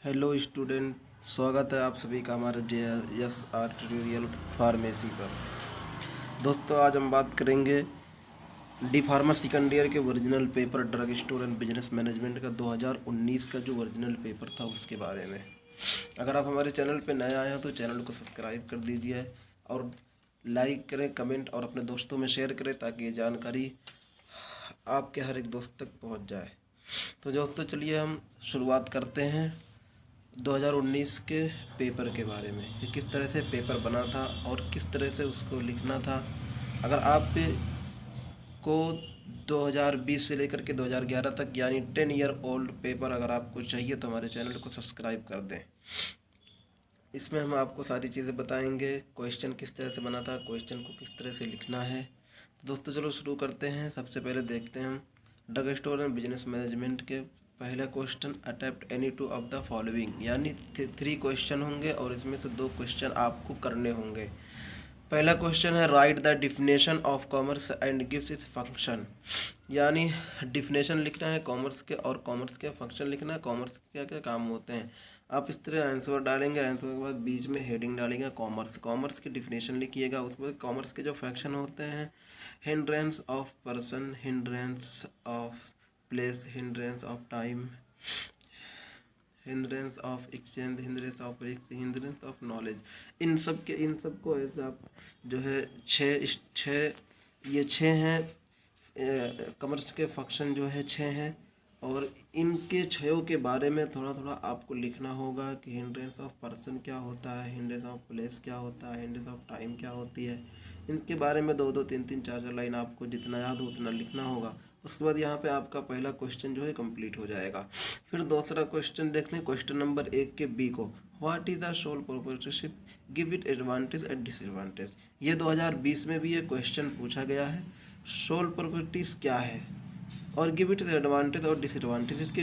Hello student, स्वागत है आप सभी का हमारे JSR ट्यूटोरियल फार्मेसी पर। दोस्तों, आज हम बात करेंगे डी फार्मा सेकंड ईयर के original paper drug store and business management का 2019 का जो ओरिजिनल पेपर था उसके बारे में। अगर आप हमारे चैनल पर नए आए हो तो चैनल को सब्सक्राइब कर दीजिए और लाइक करें, कमेंट और अपने दोस्तों में शेयर करें ताकि ये जानकारी आपके हर एक दोस्त तक पहुंच जाए। तो दोस्तों, चलिए हम शुरुआत करते हैं 2019 के पेपर के बारे में कि किस तरह से पेपर बना था और किस तरह से उसको लिखना था। अगर आप को 2020 से लेकर के 2011 तक यानी 10 ईयर ओल्ड पेपर अगर आपको चाहिए तो हमारे चैनल को सब्सक्राइब कर दें। इसमें हम आपको सारी चीज़ें बताएंगे, क्वेश्चन किस तरह से बना था, क्वेश्चन को किस तरह से लिखना है। दोस्तों चलो शुरू करते हैं। सबसे पहले देखते हैं हम drug store and business management के पहला question, attempt any two of the following, यानी 3 क्वेश्चन होंगे और इसमें से 2 क्वेश्चन आपको करने होंगे। पहला क्वेश्चन है right the definition of commerce and gives its function, यानी डिफिनेशन लिखना है कॉमर्स के और कॉमर्स के फंक्शन लिखना है, कॉमर्स के क्या क्या काम होते हैं। आप इस तरह आंसर डालेंगे, आंसर के बाद बीच में हेडिंग डालेंगे कॉमर्स, कॉमर्स की डिफिनेशन लिखिएगा। उसके बाद कॉमर्स के जो फंक्शन होते हैं, hindrance of person, hindrance of place, hindrance of time, hindrance of exchange, hindrance of risk, hindrance of knowledge, इन सब को ऐसे आप जो है ये छः हैं। कॉमर्स के फंक्शन जो है 6 हैं और इनके 6 के बारे में थोड़ा थोड़ा आपको लिखना होगा कि हिंड्रेंस ऑफ पर्सन क्या होता है, हिंड्रेंस ऑफ प्लेस क्या होता है, हिंड्रेंस ऑफ टाइम क्या होती है। इनके बारे में 2-2, 3-3, 4-4 लाइन आपको जितना याद हो उतना लिखना होगा। उसके बाद यहाँ पे आपका पहला क्वेश्चन जो है कंप्लीट हो जाएगा। फिर दूसरा क्वेश्चन देखते हैं, क्वेश्चन नंबर 1 के बी को, what is the sole proprietorship, give it advantage and disadvantage. ये 2020 में भी ये क्वेश्चन पूछा गया है। सोल प्रॉपर्टीज क्या है और गिव इट एडवांटेज और डिसएडवांटेज, इसके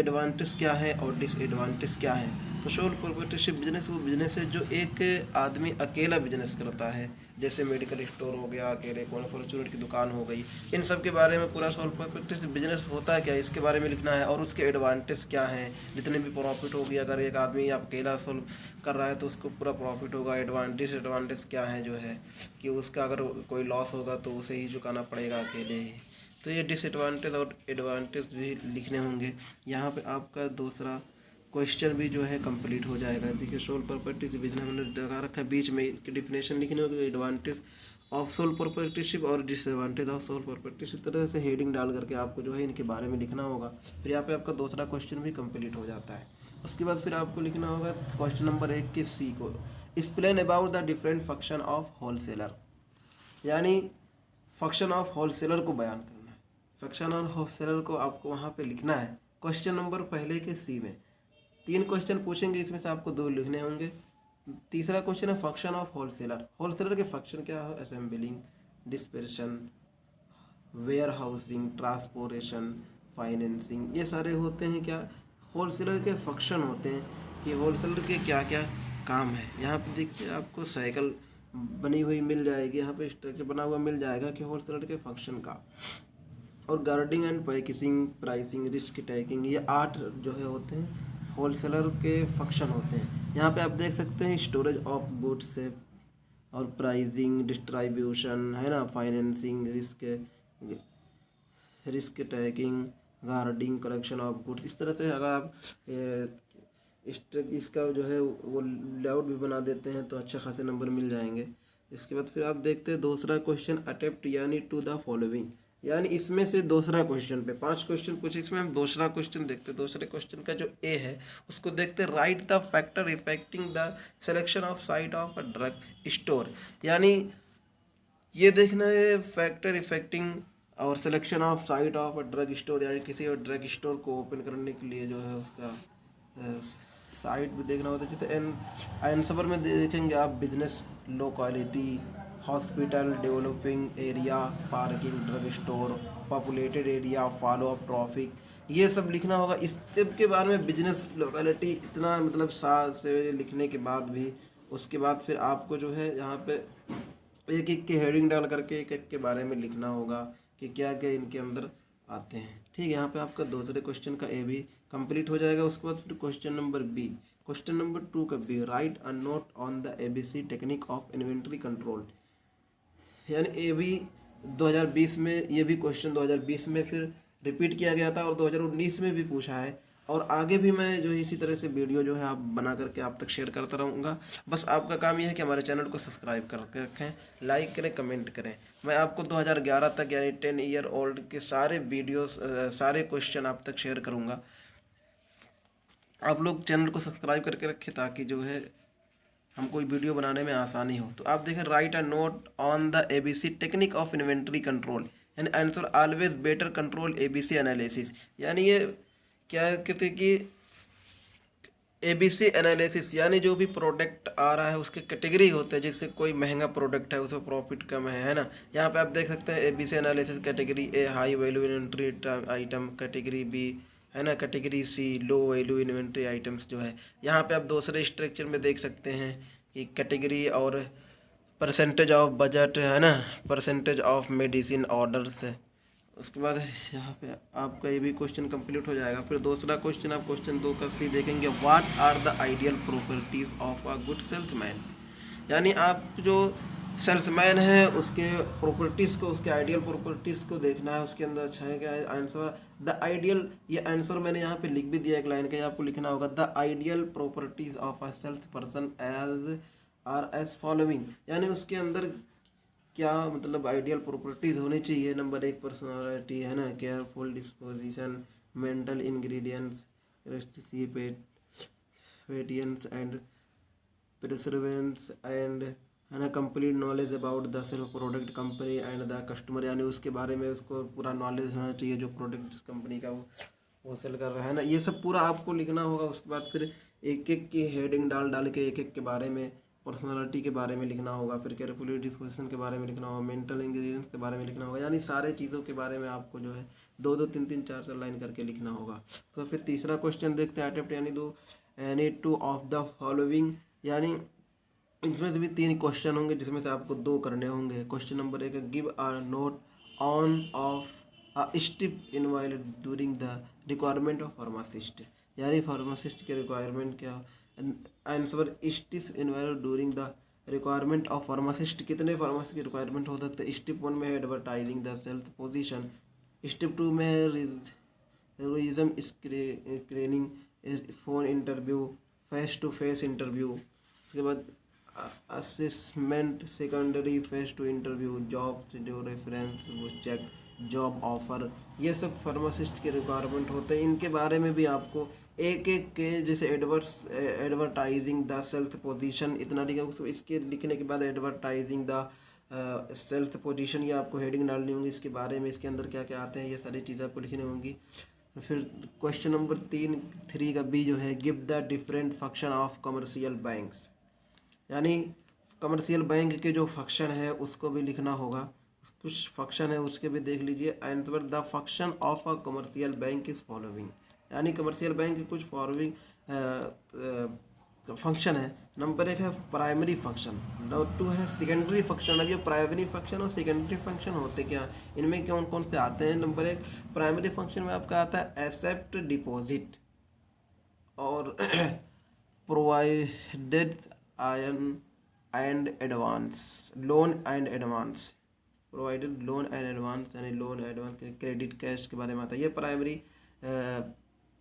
एडवांटेज क्या है और डिसएडवांटेज क्या है। तो सोल प्रोप्राइटरशिप बिजनेस वो बिजनेस है जो एक आदमी अकेला बिजनेस करता है, जैसे मेडिकल स्टोर हो गया, अकेले कौन फॉर्चूनर की दुकान हो गई। इन सब के बारे में पूरा सोल प्रोप्राइटरशिप बिजनेस होता है क्या, इसके बारे में लिखना है और उसके एडवांटेज क्या हैं, जितने भी प्रॉफिट होगी। अगर एक आदमी अकेला सोल्व कर रहा है तो उसको पूरा प्रॉफिट होगा। एडवांटेज क्या है जो है कि उसका अगर कोई लॉस होगा तो उसे ही चुकाना पड़ेगा अकेले ही। तो ये डिसएडवांटेज और एडवांटेज भी लिखने होंगे। यहाँ पे आपका दूसरा क्वेश्चन भी जो है कंप्लीट हो जाएगा। देखिए सोल प्रॉपर्टीज बिजनेस मैंने लगा रखा है, बीच में इसकी डिफिनेशन लिखनी होगी, एडवांटेज ऑफ सोल प्रॉपर्टीशिप और डिसएडवांटेज ऑफ सोल प्रॉपर्टीशिप। इस तरह से हेडिंग डाल करके आपको जो है इनके बारे में लिखना होगा। फिर यहाँ पे आपका दूसरा क्वेश्चन भी कंप्लीट हो जाता है। उसके बाद फिर आपको लिखना होगा क्वेश्चन नंबर 1 के सी को, explain about the different function of wholesaler, यानी फंक्शन ऑफ होलसेलर को बयान करना है। फंक्शन ऑफ होलसेलर को आपको वहाँ पे लिखना है। क्वेश्चन नंबर पहले के सी में 3 क्वेश्चन पूछेंगे, इसमें से आपको 2 लिखने होंगे। तीसरा क्वेश्चन है फंक्शन ऑफ होलसेलर, होलसेलर के फंक्शन क्या है, assembling, dispersion, warehousing, transportation, financing, ये सारे होते हैं क्या, होलसेलर के फंक्शन होते हैं कि होलसेलर के क्या क्या काम है। यहाँ पे देखिए आपको साइकिल बनी हुई मिल जाएगी, यहाँ पे स्ट्रक्चर बना हुआ मिल जाएगा कि होलसेलर के फंक्शन का। और guarding and packaging, pricing, risk taking, ये 8 जो है होते हैं होलसेलर के फंक्शन होते हैं। यहाँ पे आप देख सकते हैं स्टोरेज ऑफ गुड्स से और प्राइसिंग, डिस्ट्रीब्यूशन है ना, financing, risk taking, guarding, collection of goods. इस तरह से अगर आप इसका जो है वो लेआउट भी बना देते हैं तो अच्छे खासे नंबर मिल जाएंगे। इसके बाद फिर आप देखते हैं दूसरा क्वेश्चन, अटेम्प्ट यानी टू द फॉलोइंग, यानी इसमें से दूसरा क्वेश्चन पे 5 क्वेश्चन पूछे, इसमें हम दूसरा क्वेश्चन देखते हैं। दूसरे क्वेश्चन का जो ए है उसको देखते हैं, write the factor affecting the selection of site of a drug store, यानी ये देखना है फैक्टर इफेक्टिंग और selection of site of a drug store, यानी किसी और ड्रग स्टोर को ओपन करने के लिए जो है उसका साइट भी देखना होता है। जैसे आंसर में देखेंगे आप, business, low quality, hospital, developing area, parking, drug store, populated area, follow up traffic, ये सब लिखना होगा। इस सब के बारे में बिजनेस, लोकेलिटी, इतना मतलब 7 से लिखने के बाद भी उसके बाद फिर आपको जो है यहाँ पे एक एक के हेडिंग डाल करके एक एक के बारे में लिखना होगा कि क्या क्या इनके अंदर आते हैं। ठीक है, यहाँ पे आपका दूसरे क्वेश्चन का ए भी कंप्लीट हो जाएगा। उसके बाद फिर question number B, question number 2 का B, write a note on the ABC technique of inventory control. यानी ये भी 2020 में, ये भी क्वेश्चन 2020 में फिर रिपीट किया गया था और 2019 में भी पूछा है। और आगे भी मैं जो है इसी तरह से वीडियो जो है आप बना करके आप तक शेयर करता रहूँगा। बस आपका काम यह है कि हमारे चैनल को सब्सक्राइब करके रखें, लाइक करें, कमेंट करें। मैं आपको 2011 तक यानी 10 ईयर ओल्ड के सारे वीडियोस, सारे क्वेश्चन आप तक शेयर करूँगा। आप लोग चैनल को सब्सक्राइब करके रखें ताकि जो है हमको वीडियो बनाने में आसानी हो। तो आप देखें, write a note on the ABC technique of inventory control, यानी answer always better control ABC analysis. यानी ये क्या कहते हैं कि ABC एनालिसिस, यानी जो भी प्रोडक्ट आ रहा है उसके कैटेगरी होते हैं। जैसे कोई महंगा प्रोडक्ट है, उसमें प्रॉफिट कम है ना। यहाँ पे आप देख सकते हैं ABC analysis, category A high value inventory item, category B है ना, category C low value inventory items जो है। यहाँ पे आप दूसरे स्ट्रक्चर में देख सकते हैं कि कैटेगरी और परसेंटेज ऑफ बजट है ना, परसेंटेज ऑफ मेडिसिन ऑर्डर्स है। उसके बाद यहाँ पे आपका ये भी क्वेश्चन कंप्लीट हो जाएगा। फिर दूसरा क्वेश्चन, आप क्वेश्चन 2 का सी देखेंगे, what are the ideal properties of a good salesman. यानी आप जो सेल्समैन है उसके प्रॉपर्टीज़ को, उसके आइडियल प्रॉपर्टीज़ को देखना है। उसके अंदर अच्छा है क्या आंसर, द आइडियल, ये आंसर मैंने यहाँ पे लिख भी दिया एक लाइन का, ये आपको लिखना होगा, the ideal properties of a sales person as are as following. यानी उसके अंदर क्या मतलब आइडियल प्रॉपर्टीज़ होनी चाहिए। नंबर 1 पर्सनालिटी है ना, केयरफुल डिस्पोजिशन, मेंटल इंग्रेडिएंट्स, रेस्टिसिपेटियंस एंड परसेवरेंस एंड है ना, complete knowledge about the self product company and the customer. यानी उसके बारे में उसको पूरा नॉलेज होना चाहिए जो प्रोडक्ट जिस कंपनी का वो सेल कर रहा है ना, ये सब पूरा आपको लिखना होगा। उसके बाद फिर एक एक की हेडिंग डाल डाल के एक एक के बारे में, पर्सनालिटी के बारे में लिखना होगा, फिर केयरफुली डिस्पोजिशन के बारे में लिखना होगा, मेंटल इंग्रेडिएंट्स के बारे में लिखना होगा। यानी सारे चीज़ों के बारे में आपको जो है 2-2, 3-3, 4-4 लाइन करके लिखना होगा। तो फिर तीसरा क्वेश्चन देखते हैं, अटेम्प्ट यानी दो any two of the following. यानी इसमें से भी 3 क्वेश्चन होंगे जिसमें से आपको 2 करने होंगे। Question number 1, give are note on of a step involve during the requirement of pharmacist. यानी फार्मासिस्ट के रिक्वायरमेंट क्या, answer step involve during the requirement of pharmacist. कितने फार्मासिस्ट की रिक्वायरमेंट हो सकते हैं। स्टेप 1 में है advertising the sales position, step 2 में है resume screening, phone interview, face to face interview. उसके बाद assessment, secondary face to interview, job जो रेफरेंस वो चेक, जॉब ऑफर। ये सब फार्मासिस्ट के रिक्वायरमेंट होते हैं। इनके बारे में भी आपको एक एक के, जैसे एडवर्टाइजिंग द सेल्स पोजीशन इतना लिखा, उसको इसके लिखने के बाद एडवर्टाइजिंग द सेल्स पोजीशन, ये आपको हेडिंग डालनी होंगी इसके बारे में, इसके अंदर क्या क्या आते हैं, ये सारी चीज़ें आपको लिखनी होंगी। फिर क्वेश्चन नंबर 3 का बी जो है, give the different function of commercial banks. यानी कमर्शियल बैंक के जो फंक्शन है उसको भी लिखना होगा। कुछ फंक्शन है उसके भी देख लीजिए। Answer, the function of a commercial bank is following. यानी कमर्शियल बैंक के कुछ फॉलोइंग फंक्शन है। नंबर 1 है प्राइमरी फंक्शन, नंबर 2 है सेकेंडरी फंक्शन। अब ये प्राइमरी फंक्शन और सेकेंडरी फंक्शन होते क्या, इनमें कौन कौन से आते हैं। नंबर 1 प्राइमरी फंक्शन में आपका आता है एक्सेप्ट डिपॉजिट और provided ion and advance, loan and advance, provided loan and advance, यानी लोन एडवांस, क्रेडिट कैश के बारे में आता है। ये प्राइमरी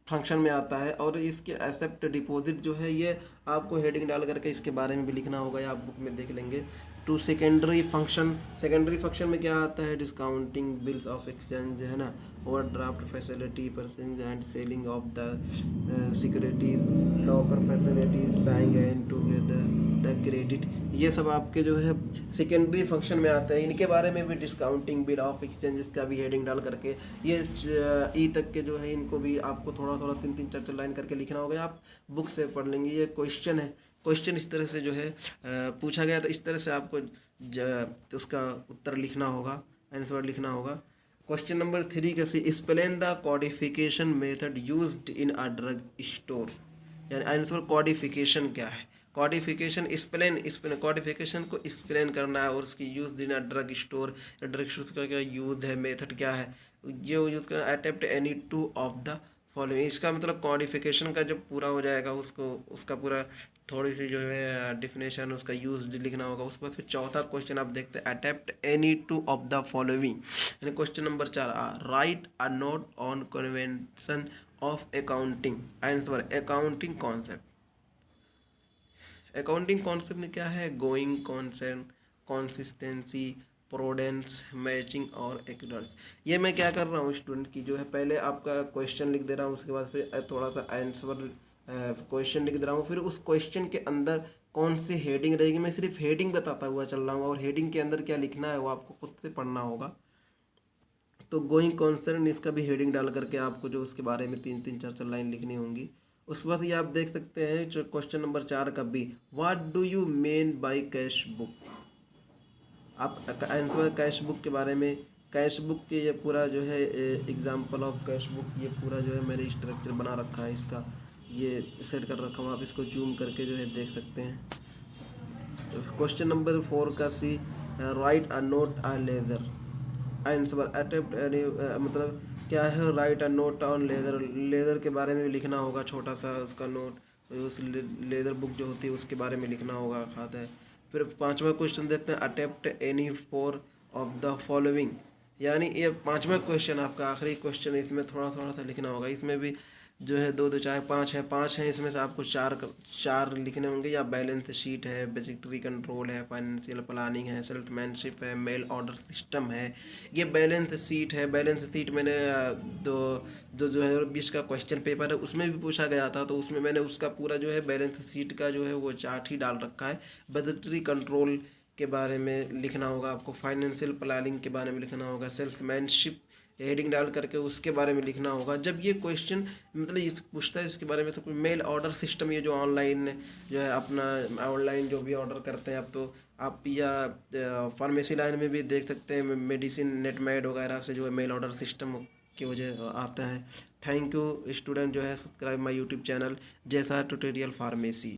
फंक्शन में आता है। और इसके एक्सेप्ट डिपॉजिट जो है ये आपको हेडिंग डाल करके इसके बारे में भी लिखना होगा, या आप बुक में देख लेंगे। Two secondary function, secondary function में क्या आता है, डिस्काउंटिंग बिल्स ऑफ एक्सचेंज है ना, overdraft facility, purchasing and selling of the securities, locker facilities, buying and together the credit. ये सब आपके जो है सेकेंडरी फंक्शन में आता है। इनके बारे में भी डिस्काउंटिंग बिल ऑफ एक्सचेंजेस का भी हेडिंग डाल करके ये ई तक के जो है इनको भी आपको थोड़ा थोड़ा 3-3, 4-4 लाइन करके लिखना होगा। आप बुक से पढ़ लेंगे। ये क्वेश्चन है, क्वेश्चन इस तरह से जो है पूछा गया, तो इस तरह से आपको उसका उत्तर लिखना होगा, आंसर लिखना होगा। क्वेश्चन नंबर 3 का C, explain the codification method used in a drug store. यानी आंसर कोडिफिकेशन क्या है। कोडिफिकेशन एक्सप्लेन, कोडिफिकेशन को एक्सप्लेन करना है और उसकी use in a drug store, drug store का क्या यूज है, मेथड क्या है, ये यूज़ करना, attempt any two of the following, इसका मतलब कॉडिफिकेशन का जब पूरा हो जाएगा उसको, उसका पूरा थोड़ी सी जो है डिफिनेशन उसका यूज लिखना होगा। उसके बाद फिर चौथा क्वेश्चन आप देखते हैं, attempt any two of the following, यानी question number 4, write a note on convention of accounting. Answer accounting concept. Accounting concept में क्या है, going concern, consistency, prudence, matching और एक्यूरेंस। ये मैं क्या कर रहा हूँ स्टूडेंट की जो है, पहले आपका क्वेश्चन लिख दे रहा हूँ, उसके बाद फिर थोड़ा सा आंसर क्वेश्चन लिख दे रहा हूँ, फिर उस क्वेश्चन के अंदर कौन सी हेडिंग रहेगी मैं सिर्फ हेडिंग बताता हुआ चल रहा हूँ, और हेडिंग के अंदर क्या लिखना है वो आपको खुद से पढ़ना होगा। तो गोइंग कॉन्सर्न, इसका भी हेडिंग डाल करके आपको जो उसके बारे में 3-3 4-4 लाइन लिखनी होंगी। उसके बाद ये आप देख सकते हैं जो क्वेश्चन नंबर 4 का B, what do you mean by cash book. आप आंसर कैश बुक के बारे में, कैश बुक के ये पूरा जो है एग्जाम्पल ऑफ कैश बुक, ये पूरा जो है मैंने स्ट्रक्चर बना रखा है इसका, ये सेट कर रखा हूँ, आप इसको जूम करके जो है देख सकते हैं। क्वेश्चन नंबर 4 का C, write a note a leather. Answer attempt any, मतलब क्या है, write a note on leather, leather के बारे में भी लिखना होगा, छोटा सा उसका नोट, उस लेदर बुक जो होती है उसके बारे में लिखना होगा खाता है। फिर 5वां क्वेश्चन देखते हैं, attempt any four of the following, यानी ये 5वां क्वेश्चन आपका आखिरी क्वेश्चन, इसमें थोड़ा थोड़ा सा लिखना होगा। इसमें भी जो है 2 2 चाहे 5 हैं, इसमें से आपको चार लिखने होंगे, या बैलेंस शीट है, बजटरी कंट्रोल है, फाइनेंशियल प्लानिंग है, सेल्समैनशिप है, मेल ऑर्डर सिस्टम है। ये बैलेंस शीट है, बैलेंस शीट मैंने दो दो 2020 का क्वेश्चन पेपर है उसमें भी पूछा गया था, तो उसमें मैंने उसका पूरा जो है बैलेंस शीट का जो है वो चार्ट ही डाल रखा है। बजटरी कंट्रोल के बारे में लिखना होगा आपको, फाइनेंशियल प्लानिंग के बारे में लिखना होगा, सेल्समैनशिप हेडिंग डाल करके उसके बारे में लिखना होगा। जब ये क्वेश्चन मतलब इस पूछता है इसके बारे में, तो मेल ऑर्डर सिस्टम, ये जो ऑनलाइन जो है अपना ऑनलाइन जो भी ऑर्डर करते हैं अब तो आप, या फार्मेसी लाइन में भी देख सकते हैं, मेडिसिन नेटमेड वगैरह से जो है मेल ऑर्डर सिस्टम की वजह आता है। थैंक यू स्टूडेंट, जो है सब्सक्राइब माय यूट्यूब चैनल जैसा ट्यूटोरियल फार्मेसी।